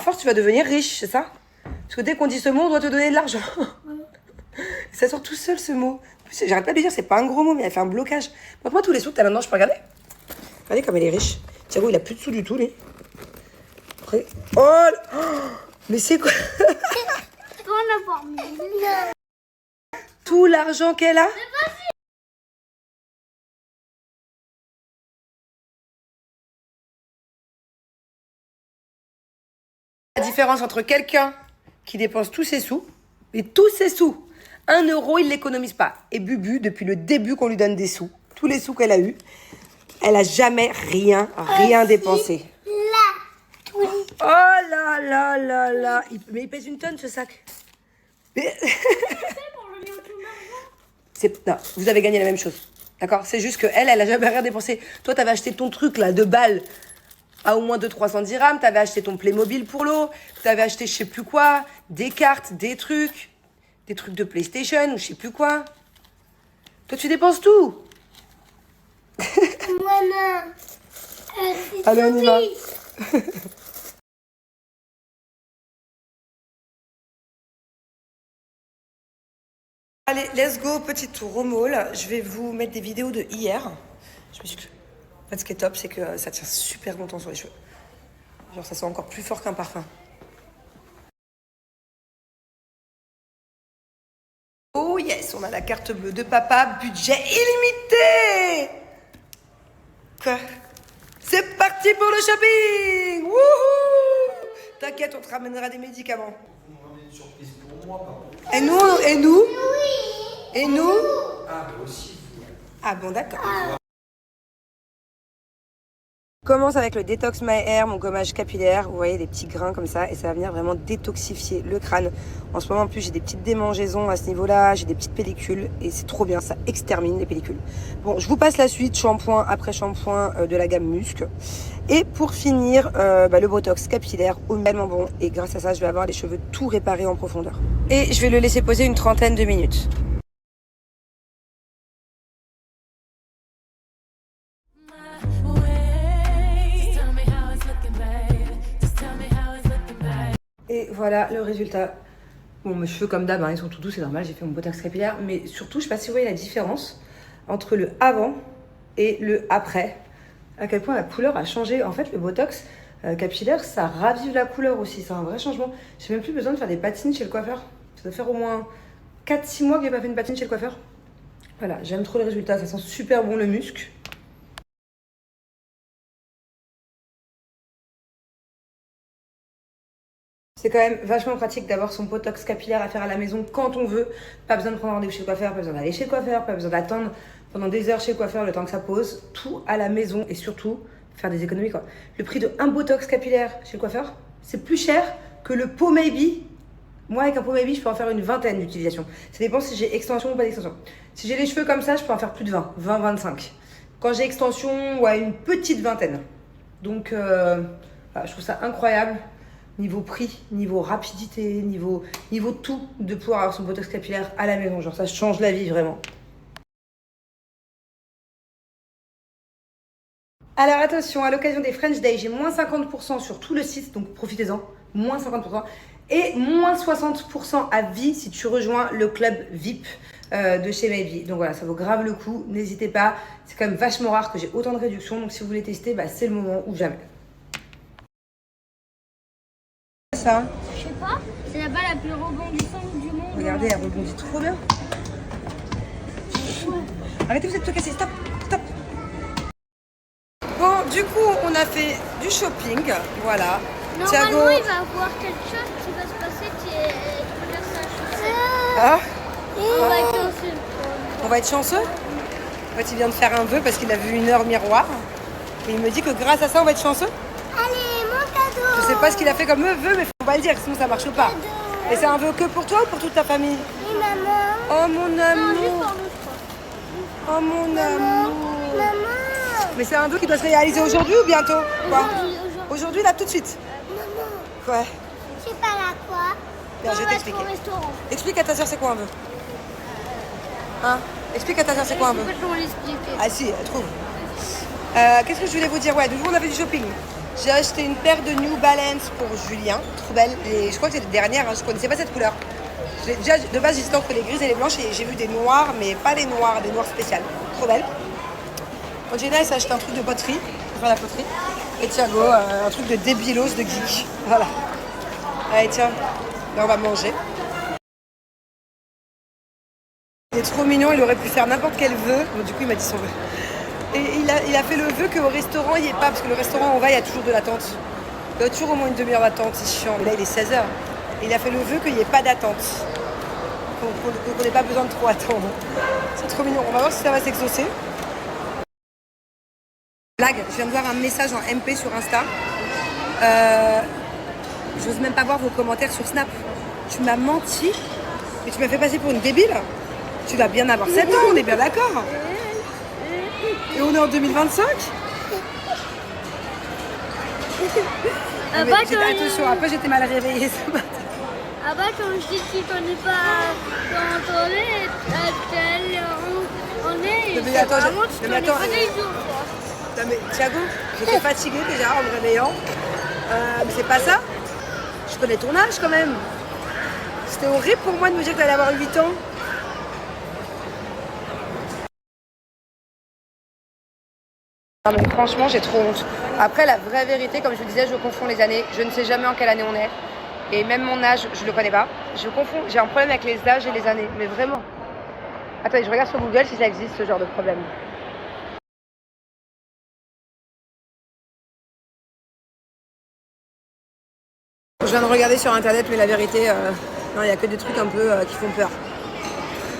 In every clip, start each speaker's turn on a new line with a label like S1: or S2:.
S1: À force, tu vas devenir riche, c'est ça? Parce que dès qu'on dit ce mot, on doit te donner de l'argent. Ça sort tout seul, ce mot. En plus, j'arrête pas de lui dire, c'est pas un gros mot, mais elle fait un blocage. Montre-moi tous les sous que t'as maintenant, je peux regarder? Regardez comme elle est riche. Thiago, il a plus de sous du tout, lui. Après... Oh, mais c'est quoi? Tout l'argent qu'elle a? La différence entre quelqu'un qui dépense tous ses sous, et tous ses sous, 1 euro, il l'économise pas. Et Bubu, depuis le début qu'on lui donne des sous, tous les sous qu'elle a eus, elle a jamais rien dépensé. Oh là là là là. Mais il pèse une tonne, ce sac. Mais... Non, vous avez gagné la même chose. D'accord? C'est juste qu'elle, elle a jamais rien dépensé. Toi, t'avais acheté ton truc, là, de balles, à au moins 200-300 dirhams. T'avais acheté ton Playmobil pour l'eau. T'avais acheté je sais plus quoi. Des cartes, des trucs de PlayStation ou je sais plus quoi. Toi, tu dépenses tout.
S2: Maman.
S1: Allez, on y va. Allez, let's go, petit tour au mall. Je vais vous mettre des vidéos de hier. Je me suis... En fait, ce qui est top, c'est que ça tient super longtemps sur les cheveux. Genre, ça sent encore plus fort qu'un parfum. Oh yes, on a la carte bleue de papa, budget illimité. Quoi? C'est parti pour le shopping. Wouhou! T'inquiète, on te ramènera des médicaments.
S3: Vous me ramenez une surprise pour moi, pardon.
S1: Et nous? Et nous?
S3: Ah, mais aussi vous.
S1: Ah bon, d'accord. Je commence avec le Detox My Hair, mon gommage capillaire. Vous voyez, des petits grains comme ça. Et ça va venir vraiment détoxifier le crâne. En ce moment, en plus, j'ai des petites démangeaisons à ce niveau-là. J'ai des petites pellicules. Et c'est trop bien. Ça extermine les pellicules. Bon, je vous passe la suite. Shampoing après shampoing de la gamme Musc. Et pour finir, le Botox capillaire, tellement bon. Et grâce à ça, je vais avoir les cheveux tout réparés en profondeur. Et je vais le laisser poser une 30aine de minutes. Et voilà le résultat. Bon, mes cheveux comme d'hab, hein, ils sont tout doux, c'est normal, j'ai fait mon botox capillaire. Mais surtout, je sais pas si vous voyez la différence entre le avant et le après. À quel point la couleur a changé. En fait, le botox capillaire, ça ravive la couleur aussi. C'est un vrai changement. J'ai même plus besoin de faire des patines chez le coiffeur. Ça doit faire au moins 4-6 mois que j'ai pas fait une patine chez le coiffeur. Voilà, j'aime trop le résultat. Ça sent super bon le musc. C'est quand même vachement pratique d'avoir son botox capillaire à faire à la maison quand on veut. Pas besoin de prendre rendez-vous chez le coiffeur, pas besoin d'aller chez le coiffeur, pas besoin d'attendre pendant des heures chez le coiffeur le temps que ça pose. Tout à la maison et surtout faire des économies quoi. Le prix de un botox capillaire chez le coiffeur, c'est plus cher que le pot maybe. Moi avec un pot maybe, je peux en faire une vingtaine d'utilisations. Ça dépend si j'ai extension ou pas d'extension. Si j'ai les cheveux comme ça, je peux en faire plus de 20-25. Quand j'ai extension, ouais, une petite vingtaine. Donc voilà, je trouve ça incroyable. Niveau prix, niveau rapidité, niveau tout, de pouvoir avoir son botox capillaire à la maison. Genre ça change la vie vraiment. Alors attention, à l'occasion des French Day, j'ai moins 50% sur tout le site, donc profitez-en, moins 50%. Et moins 60% à vie si tu rejoins le club VIP de chez Maybe. Donc voilà, ça vaut grave le coup, n'hésitez pas. C'est quand même vachement rare que j'ai autant de réduction, donc si vous voulez tester, c'est le moment ou jamais. Ça.
S2: Je sais pas, c'est la balle la plus rebondissante du monde.
S1: Regardez, elle rebondit trop bien. Arrêtez, vous êtes tout cassés, stop, stop. Bon, du coup, on a fait du shopping, voilà.
S2: Normalement,
S1: Thiago...
S2: il va voir quelque chose qui va se passer qui va faire sa chaussette.
S1: Ah,
S2: On va être chanceux.
S1: on va être chanceux. En fait, il vient de faire un vœu parce qu'il a vu une heure miroir. Et il me dit que grâce à ça, on va être chanceux.
S2: Allez, mon cadeau.
S1: Je sais pas ce qu'il a fait comme vœu, mais faut pas le dire, sinon ça marche pas. Et c'est un vœu que pour toi ou pour toute ta famille?
S2: Oui, maman.
S1: Oh mon
S2: Non, juste
S1: amour.
S2: pour nous, je crois.
S1: Oh mon amour.
S2: Maman.
S1: Mais c'est un vœu qui doit se réaliser aujourd'hui ou bientôt? Quoi?
S2: Aujourd'hui.
S1: Aujourd'hui, là, tout de suite.
S2: Maman,
S1: Ouais.
S2: je sais pas là quoi.
S1: Bien, je vais
S2: On va
S1: t'expliquer.
S2: au restaurant.
S1: Explique à ta soeur c'est quoi un vœu. Hein? Explique à ta soeur c'est quoi un vœu.
S2: Je peux pas l'expliquer.
S1: Ah si, elle trouve. Qu'est-ce que je voulais vous dire? Ouais, du coup on a fait du shopping. J'ai acheté une paire de New Balance pour Julien, trop belle. Et je crois que c'est les dernières, hein. Je connaissais pas cette couleur. Déjà, de base, j'hésitais entre les grises et les blanches et j'ai vu des noirs, mais pas les noirs, des noirs spéciales. Trop belles. Angela, elle s'est acheté un truc de poterie, pour faire la poterie. Et Thiago, un truc de débilos de geek. Voilà. Allez, tiens, là, on va manger. Il est trop mignon, il aurait pu faire n'importe quel vœu. Bon, du coup, il m'a dit son vœu. Et il a fait le vœu qu'au restaurant, il n'y ait pas, parce que le restaurant, on va, il y a toujours de l'attente. Il y a toujours au moins une demi-heure d'attente, c'est chiant. Mais là, il est 16h. Il a fait le vœu qu'il n'y ait pas d'attente. Qu'on n'ait pas besoin de trop attendre. C'est trop mignon. On va voir si ça va s'exaucer. Blague, je viens de voir un message en MP sur Insta. J'ose même pas voir vos commentaires sur Snap. Tu m'as menti, mais tu m'as fait passer pour une débile. Tu vas bien avoir 7 ans, on est bien d'accord. Et on est en 2025. Attention, après j'étais mal réveillée ce matin.
S2: Après, quand je dis qu'il connaît pas contrôler, on est.
S1: Mais attends,
S2: vraiment, tu connais pas les jours, quoi.
S1: Non mais Thiago, j'étais fatiguée déjà en me réveillant. Mais c'est pas ça. Je connais ton âge quand même. C'était horrible pour moi de me dire que t'allais avoir 8 ans. Non mais franchement j'ai trop honte. Après la vraie vérité, comme je vous disais, je confonds les années. Je ne sais jamais en quelle année on est. Et même mon âge, je le connais pas. Je confonds, j'ai un problème avec les âges et les années. Mais vraiment. Attendez, je regarde sur Google si ça existe ce genre de problème. Je viens de regarder sur internet, mais la vérité, non, il n'y a que des trucs un peu qui font peur.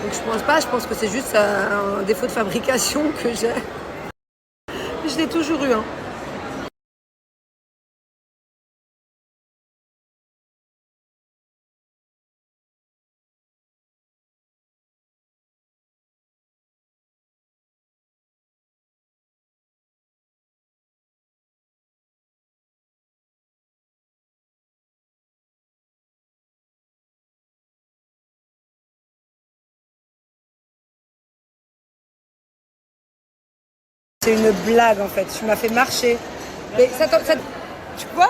S1: Donc je pense pas, je pense que c'est juste un défaut de fabrication que j'ai. Je l'ai toujours eu, hein. C'est une blague en fait, tu m'as fait marcher. Mais ça, tu quoi?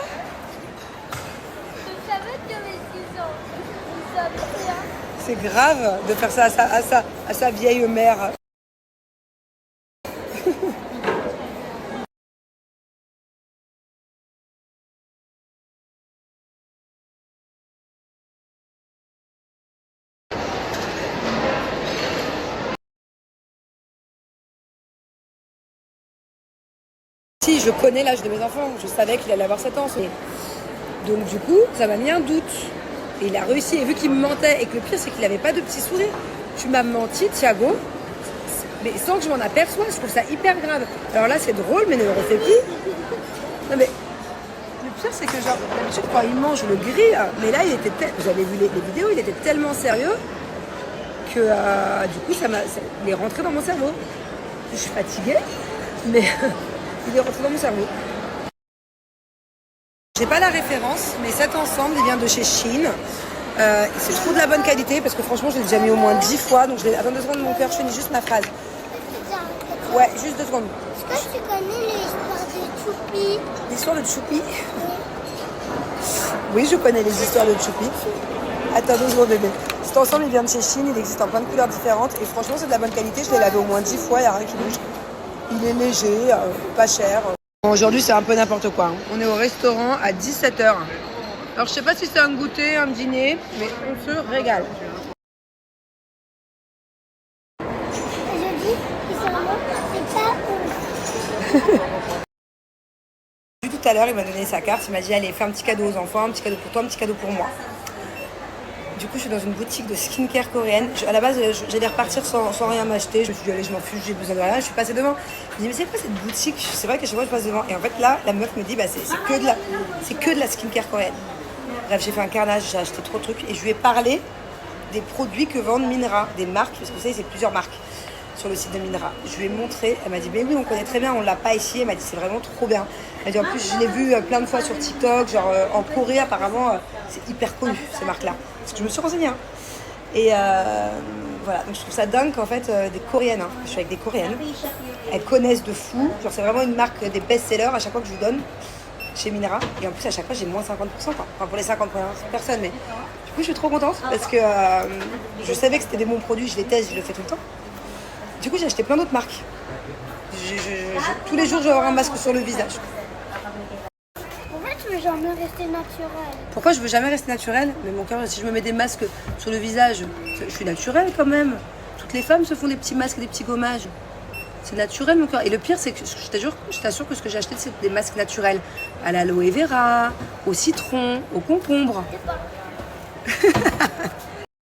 S2: Je savais que j'avais 6 ans. Je savais, hein.
S1: C'est grave de faire ça à sa vieille mère. Si, je connais l'âge de mes enfants, je savais qu'il allait avoir 7 ans. Donc du coup, ça m'a mis un doute. Et il a réussi, et vu qu'il me mentait, et que le pire c'est qu'il n'avait pas de petit sourire. Tu m'as menti, Thiago, mais sans que je m'en aperçoive, je trouve ça hyper grave. Alors là c'est drôle, mais ne le refais plus. Non mais, le pire c'est que genre, d'habitude quand il mange, je le grille, mais là j'avais vu les vidéos, il était tellement sérieux que du coup il est rentré dans mon cerveau. Je suis fatiguée, mais il est rentré dans mon cerveau. J'ai pas la référence, mais cet ensemble il vient de chez Shein. C'est trop de la bonne qualité parce que franchement je l'ai déjà mis au moins 10 fois. Donc attends 2 secondes mon cœur, je finis juste ma phrase. Ouais, juste 2 secondes.
S2: Est-ce que tu connais l'histoire de Choupi?
S1: L'histoire de Choupi? Oui, je connais les histoires de Choupi. Attends 2 secondes bébé. Cet ensemble il vient de chez Shein, il existe en plein de couleurs différentes. Et franchement c'est de la bonne qualité, je l'ai lavé au moins 10 fois, il n'y a rien qui bouge. Il est léger, pas cher. Bon, aujourd'hui c'est un peu n'importe quoi. On est au restaurant à 17h. Alors je sais pas si c'est un goûter, un dîner, mais on se régale.
S2: Je dis, c'est pas ouf.
S1: Tout à l'heure, il m'a donné sa carte, il m'a dit allez, fais un petit cadeau aux enfants, un petit cadeau pour toi, un petit cadeau pour moi. Du coup, je suis dans une boutique de skincare coréenne. À la base, j'allais repartir sans rien m'acheter. Je me suis dit allez, je m'en fiche, j'ai besoin de rien. Je suis passée devant. Je me dis mais c'est quoi cette boutique? C'est vrai qu'à chaque fois je passe devant. Et en fait là, la meuf me dit bah c'est que de la skincare coréenne. Bref, j'ai fait un carnage, j'ai acheté trop de trucs et je lui ai parlé des produits que vendent Minra, des marques, parce que vous savez, c'est plusieurs marques sur le site de Minra. Je lui ai montré, elle m'a dit mais oui, on connaît très bien, on l'a pas ici. Elle m'a dit c'est vraiment trop bien. Elle m'a dit en plus je l'ai vu plein de fois sur TikTok, genre en Corée apparemment c'est hyper connu ces marques-là. Parce que je me suis renseignée. Hein. Et voilà, donc je trouve ça dingue qu'en fait des Coréennes, hein, je suis avec des Coréennes, elles connaissent de fou. Genre c'est vraiment une marque des best-sellers à chaque fois que je vous donne. chez Minera. Et en plus, à chaque fois, j'ai moins 50%, quoi. Enfin, pour les 50 premières personnes. Mais du coup, je suis trop contente parce que je savais que c'était des bons produits. Je les teste, je le fais tout le temps. Du coup, j'ai acheté plein d'autres marques. Tous les jours, je vais avoir un masque sur le visage.
S2: Pourquoi tu veux jamais rester naturel?
S1: Pourquoi je veux jamais rester naturelle? Mais mon cœur, si je me mets des masques sur le visage, je suis naturelle quand même. Toutes les femmes se font des petits masques, des petits gommages. C'est naturel mon cœur. Et le pire, c'est que je t'assure que ce que j'ai acheté, c'est des masques naturels. À l'aloe vera, au citron, au concombre.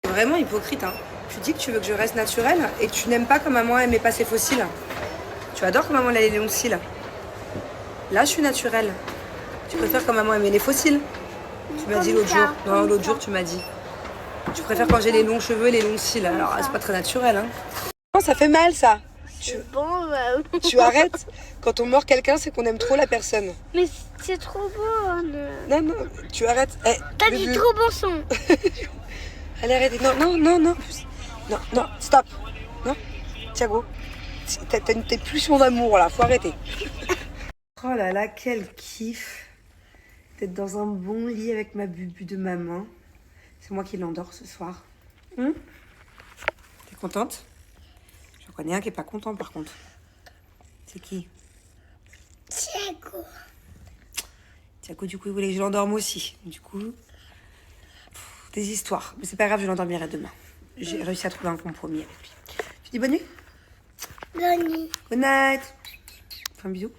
S1: Vraiment hypocrite, hein. Tu dis que tu veux que je reste naturelle et que tu n'aimes pas comme maman aimait pas ses fossiles. Tu adores comme maman les longs cils. Là, je suis naturelle. Tu préfères quand maman aimait les fossiles. Tu m'as dit l'autre jour. Non, l'autre jour, tu m'as dit. Tu préfères quand j'ai les longs cheveux et les longs cils. Alors, c'est pas très naturel, hein. Oh, ça fait mal, ça.
S2: Bon,
S1: Tu arrêtes. Quand on mord quelqu'un, c'est qu'on aime trop la personne.
S2: mais c'est trop bon.
S1: Non, non, tu arrêtes. Eh,
S2: T'as
S1: le
S2: du
S1: but.
S2: trop bon son.
S1: Allez, arrêtez. Non, non, non, non. Non, non, stop. Non, Thiago. T'as une pulsion d'amour, là. Faut arrêter. Oh là là, quel kiff d'être dans un bon lit avec ma bubu de maman. C'est moi qui l'endors ce soir. T'es contente? J'en connais un qui est pas content par contre. C'est qui?
S2: Thiago.
S1: Thiago, du coup, il voulait que je l'endorme aussi. Du coup, des histoires. Mais c'est pas grave, je l'endormirai demain. J'ai réussi à trouver un compromis avec lui. Tu dis bonne nuit?
S2: Bonne nuit.
S1: Good night. Fais un bisou.